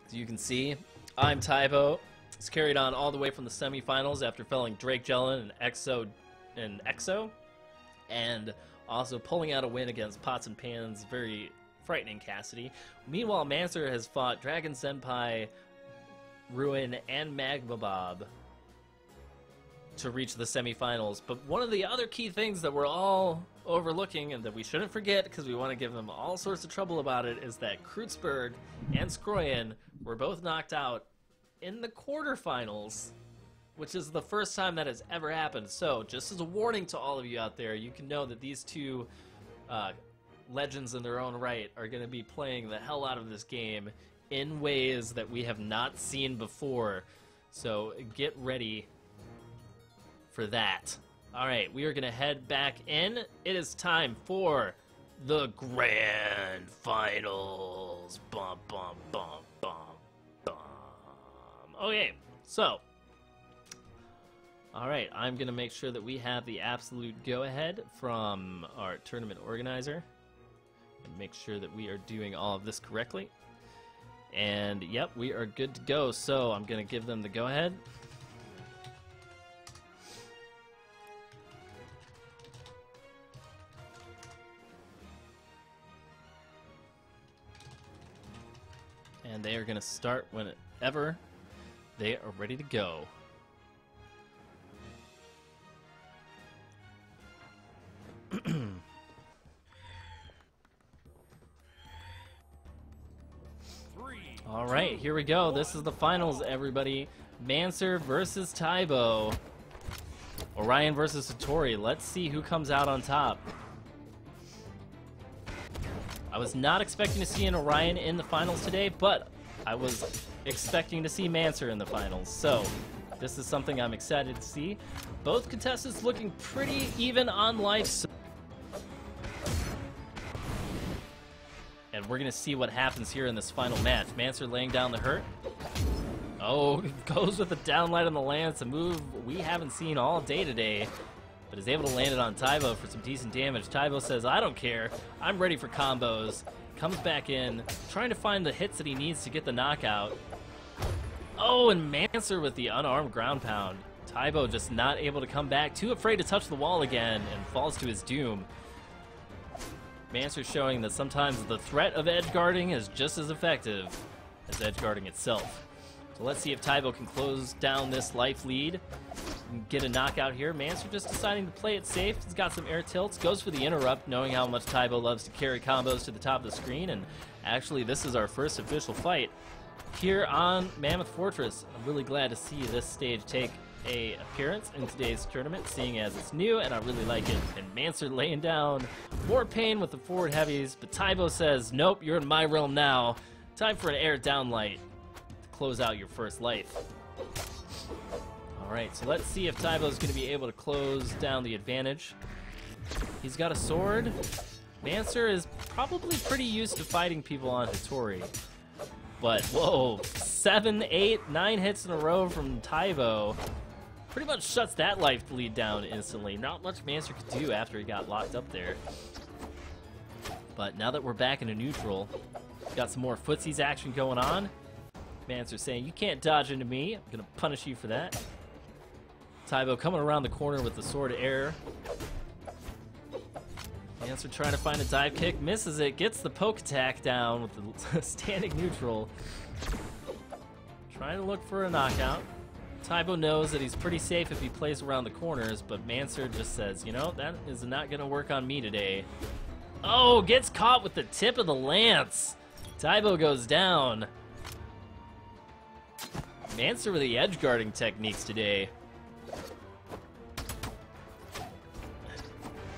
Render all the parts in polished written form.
As you can see, I'm Tybo. It's carried on all the way from the semifinals after felling Drake Jellin and Exo, and also pulling out a win against Pots and Pans very frightening Cassidy. Meanwhile, Mancer has fought Dragon Senpai, Ruin, and Magma Bob to reach the semifinals. But one of the other key things that we're all overlooking and that we shouldn't forget, because we want to give them all sorts of trouble about it, is that Kreutzberg and Skroyen were both knocked out in the quarterfinals, which is the first time that has ever happened. So just as a warning to all of you out there, you can know that these two legends in their own right are going to be playing the hell out of this game in ways that we have not seen before. So get ready for that. All right, we are going to head back in. It is time for the grand finals. Bum, bum, bum, bum, bum. Okay, so, all right, I'm going to make sure that we have the absolute go-ahead from our tournament organizer and make sure that we are doing all of this correctly. And, yep, we are good to go. So I'm going to give them the go-ahead. And they are going to start whenever they are ready to go. All right, here we go. This is the finals, everybody. Mancer versus Tybo. Orion versus Satori. Let's see who comes out on top. I was not expecting to see an Orion in the finals today, but I was expecting to see Mancer in the finals. So this is something I'm excited to see. Both contestants looking pretty even on life. And we're going to see what happens here in this final match. Mancer laying down the hurt. Oh, goes with the downlight on the lance, a move we haven't seen all day today, but is able to land it on Tybo for some decent damage. Tybo says, I don't care. I'm ready for combos. Comes back in, trying to find the hits that he needs to get the knockout. Oh, and Mancer with the unarmed ground pound. Tybo just not able to come back, too afraid to touch the wall again, and falls to his doom. Mancer showing that sometimes the threat of edge guarding is just as effective as edge guarding itself. So let's see if Tybo can close down this life lead and get a knockout here. Mancer just deciding to play it safe. He's got some air tilts, goes for the interrupt, knowing how much Tybo loves to carry combos to the top of the screen. And actually, this is our first official fight here on Mammoth Fortress. I'm really glad to see this stage take a appearance in today's tournament, seeing as it's new, and I really like it. And Mancer laying down more pain with the forward heavies, but Tybo says, nope, you're in my realm now. Time for an air downlight to close out your first life. Alright, so let's see if Tybo's going to be able to close down the advantage. He's got a sword. Mancer is probably pretty used to fighting people on Hattori. But, whoa, 7, 8, 9 hits in a row from Tybo. Pretty much shuts that life lead down instantly. Not much Mancer could do after he got locked up there. But now that we're back into neutral, got some more footsies action going on. Mancer saying, you can't dodge into me. I'm going to punish you for that. Tybo coming around the corner with the sword air. Mancer trying to find a dive kick, misses it, gets the poke attack down with the standing neutral. Trying to look for a knockout. Tybo knows that he's pretty safe if he plays around the corners, but Mancer just says, you know, that is not going to work on me today. Oh, gets caught with the tip of the lance. Tybo goes down. Mancer with the edge guarding techniques today.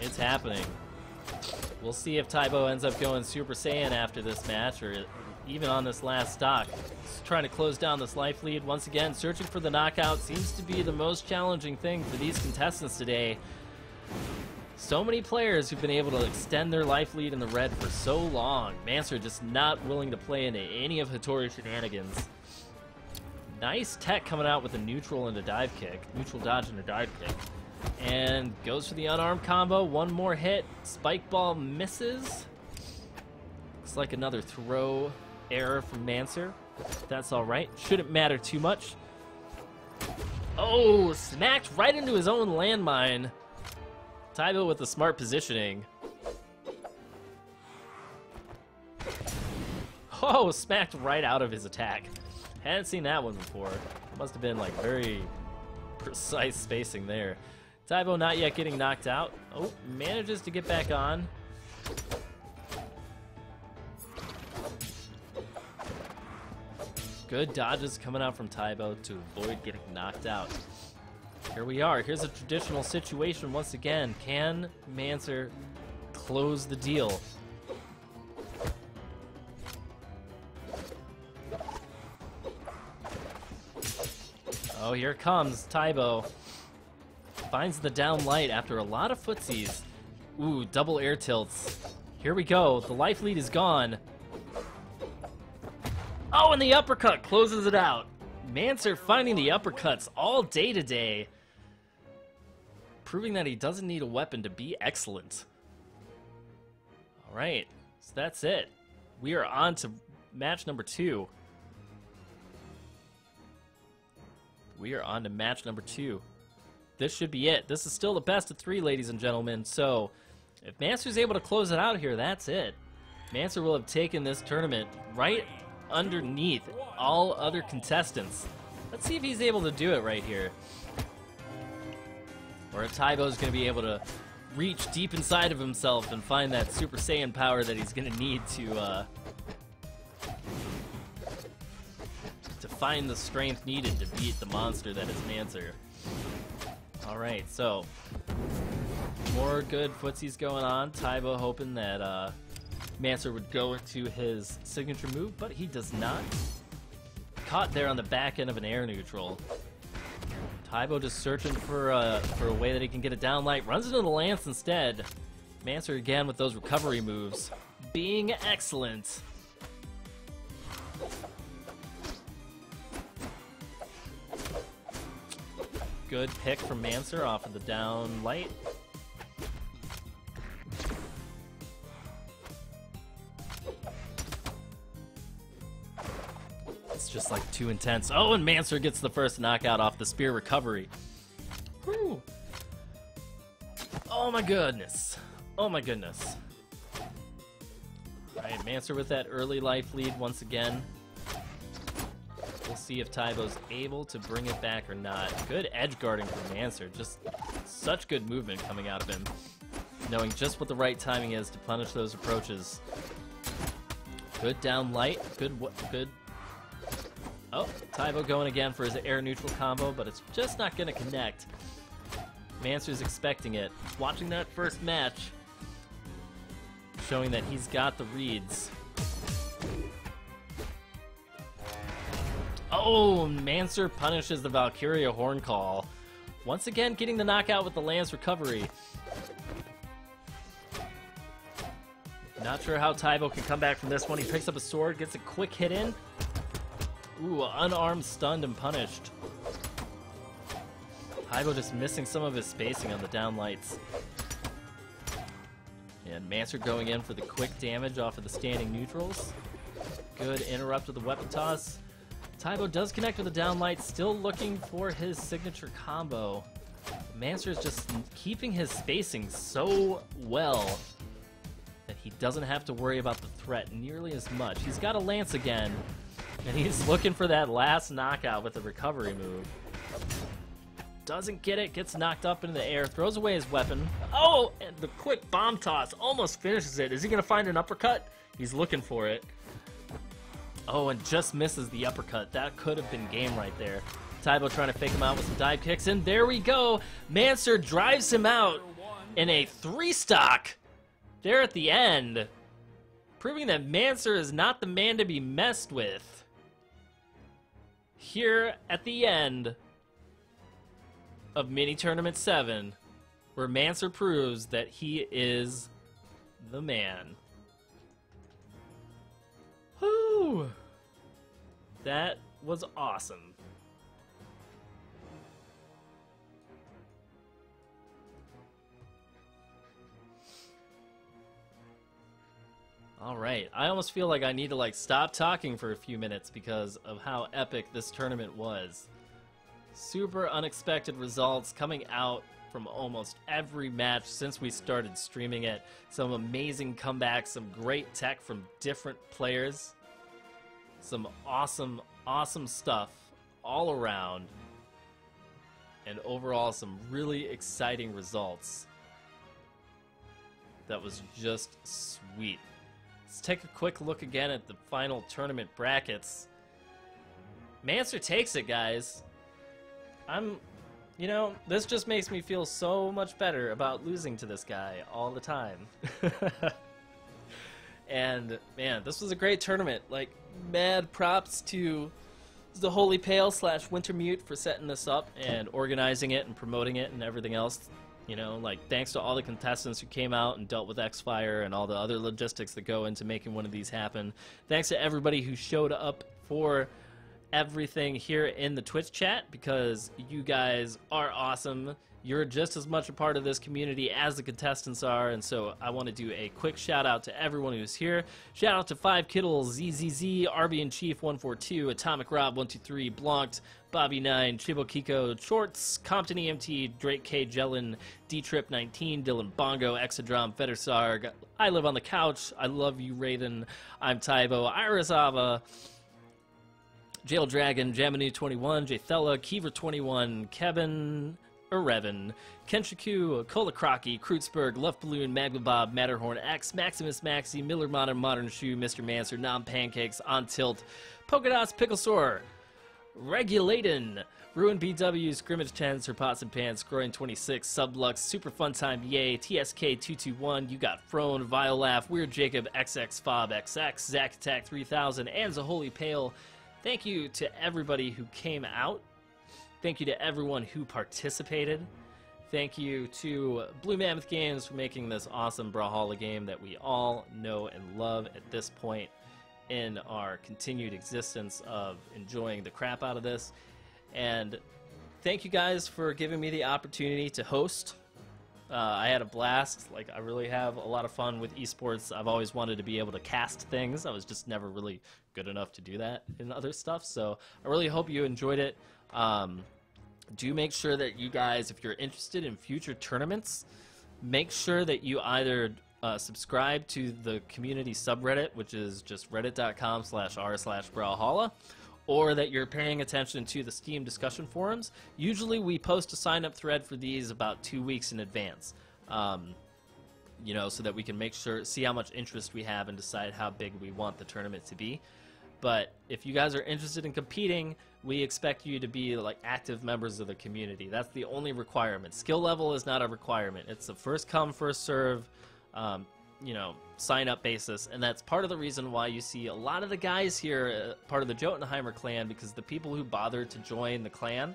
It's happening. We'll see if Tybo ends up going Super Saiyan after this match, or even on this last stock. He's trying to close down this life lead. Once again, searching for the knockout seems to be the most challenging thing for these contestants today. So many players who've been able to extend their life lead in the red for so long. Mancer just not willing to play into any of Hattori's shenanigans. Nice tech coming out with a neutral and a dive kick. Neutral dodge and a dive kick. And goes for the unarmed combo. One more hit. Spike ball misses. Looks Looks like another throw error from Mancer. That's alright. Shouldn't matter too much. Oh, smacked right into his own landmine. Taibo with the smart positioning. Oh, smacked right out of his attack. Hadn't seen that one before. Must have been like very precise spacing there. Taibo not yet getting knocked out. Oh, manages to get back on. Good dodges coming out from Taibo to avoid getting knocked out. Here we are. Here's a traditional situation once again. Can Mancer close the deal? Oh, here it comes. Taibo finds the down light after a lot of footsies. Ooh, double air tilts. Here we go. The life lead is gone. Oh, and the uppercut closes it out. Mancer finding the uppercuts all day today. Proving that he doesn't need a weapon to be excellent. Alright, so that's it. We are on to match number 2. We are on to match number 2. This should be it. This is still the best of 3, ladies and gentlemen. So, if Mancer's able to close it out here, that's it. Mancer will have taken this tournament right underneath all other contestants. Let's see if he's able to do it right here. Or if Taibo's going to be able to reach deep inside of himself and find that Super Saiyan power that he's going to need to find the strength needed to beat the monster that is Mancer. Alright, so more good footsies going on. Taibo hoping that Mancer would go into his signature move, but he does not. Caught there on the back end of an air neutral. Taibo just searching for a way that he can get a down light. Runs into the lance instead. Mancer again with those recovery moves. Being excellent. Good pick from Mancer off of the down light. It's just like too intense. Oh, and Mancer gets the first knockout off the spear recovery. Whew. Oh my goodness. Oh my goodness. Alright, Mancer with that early life lead once again. We'll see if Taibo's able to bring it back or not. Good edge guarding from Mancer. Just such good movement coming out of him. Knowing just what the right timing is to punish those approaches. Good down light. Good. Oh, Taibo going again for his air neutral combo, but it's just not going to connect. Mancer's expecting it. Watching that first match, showing that he's got the reads. Oh, Mancer punishes the Valkyria Horn Call. Once again, getting the knockout with the lance recovery. Not sure how Taibo can come back from this one. He picks up a sword, gets a quick hit in. Ooh, unarmed, stunned, and punished. Taibo just missing some of his spacing on the down lights. And Mancer going in for the quick damage off of the standing neutrals. Good interrupt with the weapon toss. Taibo does connect with the down light, still looking for his signature combo. Mancer is just keeping his spacing so well that he doesn't have to worry about the threat nearly as much. He's got a lance again, and he's looking for that last knockout with the recovery move. Doesn't get it, gets knocked up into the air, throws away his weapon. Oh, and the quick bomb toss almost finishes it. Is he going to find an uppercut? He's looking for it. Oh, and just misses the uppercut. That could have been game right there. Taibo trying to fake him out with some dive kicks, and there we go. Mancer drives him out in a 3-stock there at the end, proving that Mancer is not the man to be messed with. Here at the end of Mini Tournament 7, where Mancer proves that he is the man. Whew! That was awesome. All right, I almost feel like I need to like stop talking for a few minutes because of how epic this tournament was. Super unexpected results coming out from almost every match since we started streaming it. Some amazing comebacks, some great tech from different players. Some awesome, awesome stuff all around. And overall, some really exciting results. That was just sweet. Let's take a quick look again at the final tournament brackets. Mancer takes it, guys. You know, this just makes me feel so much better about losing to this guy all the time. And, man, this was a great tournament. Like, mad props to the Holy Pale / Wintermute for setting this up and organizing it and promoting it and everything else. You know, like, thanks to all the contestants who came out and dealt with X-Fire and all the other logistics that go into making one of these happen. Thanks to everybody who showed up for everything here in the Twitch chat, because you guys are awesome. You're just as much a part of this community as the contestants are, and so I want to do a quick shout out to everyone who's here. Shout out to 5 Kittles, ZZZ, RB and Chief 142, Atomic Rob 123, Blanct, Bobby 9, Chibo Kiko, Shorts, Compton EMT, Drake K Jellin, D Trip 19, Dylan Bongo, Exodrom, Federsarg, I Live on the Couch, I Love You Raven, I'm Tybo, Iris Ava, Jail Dragon, Jaminu 21, Jthella, Kiever 21, Kevin, Revan, Kenshiku, Kolokraki, Kreutzberg, Left Balloon, Magma Bob, Matterhorn X, Maximus Maxi, Miller Modern, Modern Shoe, Mr. Mancer, Nom Pancakes, On Tilt, Polkadots, Picklesaur, Regulatin, Ruin BW, Scrimmage 10, Sir Pots and Pants, Groin 26, Sublux, Super Fun Time, Yay, TSK 221, You Got Frone, Violaugh, Weird Jacob, XX Fob XX, Zack Attack 3000, and Holy Pale. Thank you to everybody who came out. Thank you to everyone who participated. Thank you to Blue Mammoth Games for making this awesome Brawlhalla game that we all know and love at this point in our continued existence of enjoying the crap out of this. And thank you guys for giving me the opportunity to host. I had a blast. Like, I really have a lot of fun with esports. I've always wanted to be able to cast things. I was just never really good enough to do that in other stuff. So I really hope you enjoyed it. Do make sure that you guys, if you're interested in future tournaments, make sure that you either subscribe to the community subreddit, which is just reddit.com/r/Brawlhalla, or that you're paying attention to the Steam discussion forums. Usually we post a sign-up thread for these about 2 weeks in advance, you know, so that we can see how much interest we have and decide how big we want the tournament to be. But if you guys are interested in competing, we expect you to be like active members of the community. That's the only requirement. Skill level is not a requirement. It's a first come, first serve, you know, sign up basis, and that's part of the reason why you see a lot of the guys here part of the Jotunheimer clan, because the people who bother to join the clan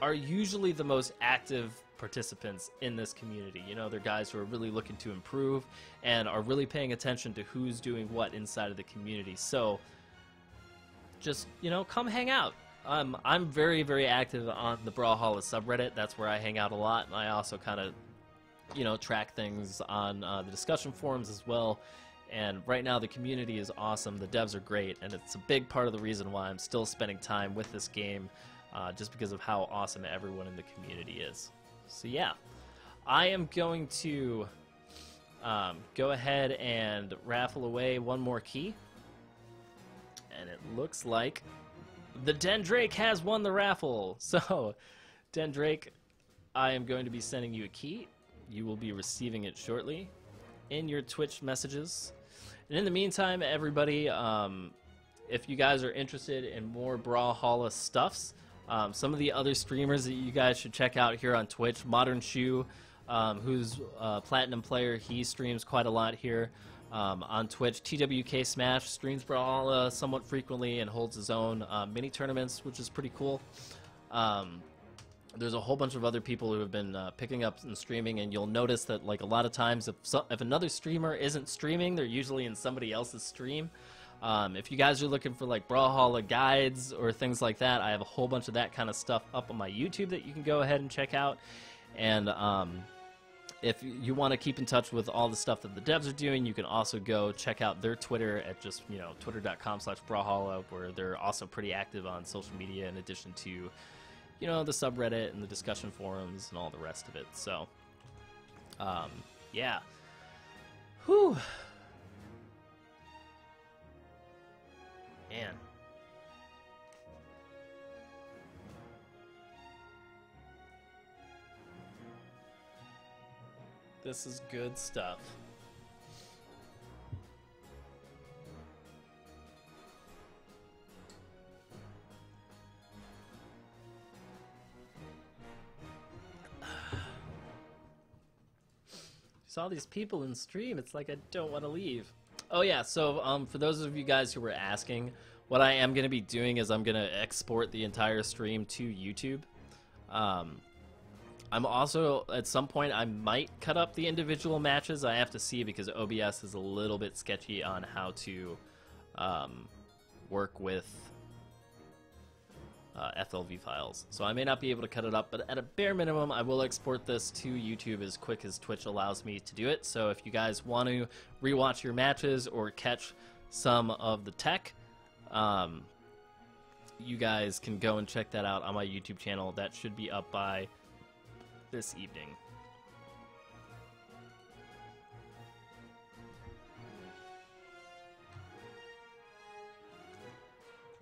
are usually the most active participants in this community. You know, they're guys who are really looking to improve and are really paying attention to who's doing what inside of the community. So just, you know, come hang out. I'm very, very active on the Brawlhalla subreddit. That's where I hang out a lot, and I also kind of, you know, track things on the discussion forums as well. And right now the community is awesome. The devs are great, and it's a big part of the reason why I'm still spending time with this game, just because of how awesome everyone in the community is. So yeah, I am going to go ahead and raffle away one more key. And it looks like the Dendrake has won the raffle. So, Dendrake, I am going to be sending you a key. You will be receiving it shortly in your Twitch messages. And in the meantime, everybody, if you guys are interested in more Brawlhalla stuffs, some of the other streamers that you guys should check out here on Twitch, Modern Shoe, who's a Platinum player, he streams quite a lot here. On Twitch, TWK Smash streams Brawlhalla somewhat frequently and holds his own mini tournaments, which is pretty cool. There's a whole bunch of other people who have been picking up and streaming, and you'll notice that, like, a lot of times if another streamer isn't streaming, they're usually in somebody else's stream. If you guys are looking for like Brawlhalla guides or things like that, I have a whole bunch of that kind of stuff up on my YouTube that you can go ahead and check out. And if you want to keep in touch with all the stuff that the devs are doing, you can also go check out their Twitter at just, twitter.com/Brawlhalla, where they're also pretty active on social media in addition to, the subreddit and the discussion forums and all the rest of it. So, yeah. Whew. Man. This is good stuff. There's all these people in stream. It's like I don't want to leave. Oh yeah, so for those of you guys who were asking, what I am going to be doing is I'm going to export the entire stream to YouTube. I'm also, at some point, I might cut up the individual matches. I have to see because OBS is a little bit sketchy on how to work with FLV files. So I may not be able to cut it up, but at a bare minimum, I will export this to YouTube as quick as Twitch allows me to do it. So if you guys want to rewatch your matches or catch some of the tech, you guys can go and check that out on my YouTube channel. That should be up by this evening.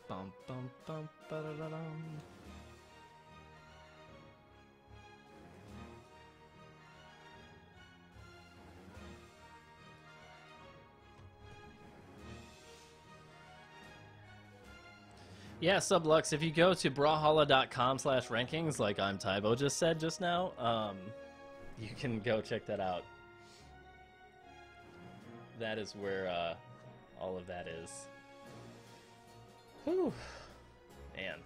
Bum, bum, bum, ba-da-da-dum. Yeah, Sublux, if you go to brawlhalla.com/rankings, like I'm Tybo just said just now, you can go check that out. That is where all of that is. Whew. Man.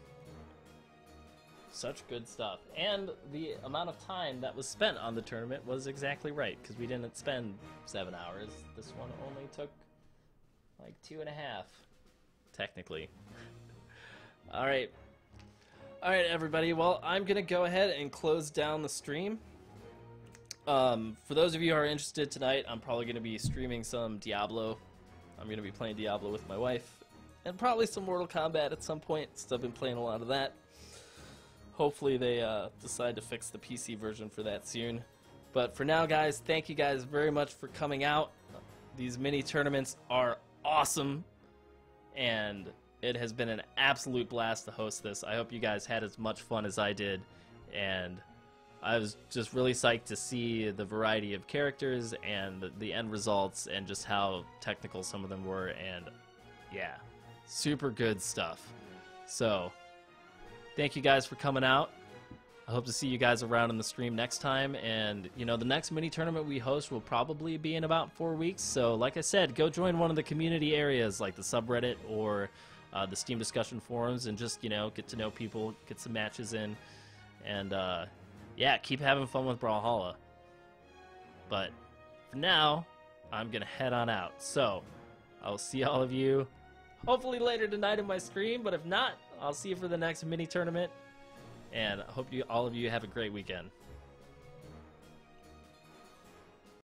Such good stuff. And the amount of time that was spent on the tournament was exactly right, because we didn't spend 7 hours. This one only took like 2.5, technically. Alright, everybody. Well, I'm going to go ahead and close down the stream. For those of you who are interested tonight, I'm probably going to be streaming some Diablo. I'm going to be playing Diablo with my wife. And probably some Mortal Kombat at some point, since I've been playing a lot of that. Hopefully they decide to fix the PC version for that soon. But for now, guys, thank you guys very much for coming out. These mini tournaments are awesome. And it has been an absolute blast to host this. I hope you guys had as much fun as I did. And I was just really psyched to see the variety of characters and the end results and just how technical some of them were. And yeah, super good stuff. So, thank you guys for coming out. I hope to see you guys around in the stream next time. And, you know, the next mini tournament we host will probably be in about 4 weeks. So, like I said, go join one of the community areas like the subreddit or the Steam discussion forums and just, you know, get to know people, get some matches in. And, yeah, keep having fun with Brawlhalla. But for now, I'm going to head on out. So, I'll see all of you hopefully later tonight in my stream. But if not, I'll see you for the next mini tournament. And I hope all of you have a great weekend.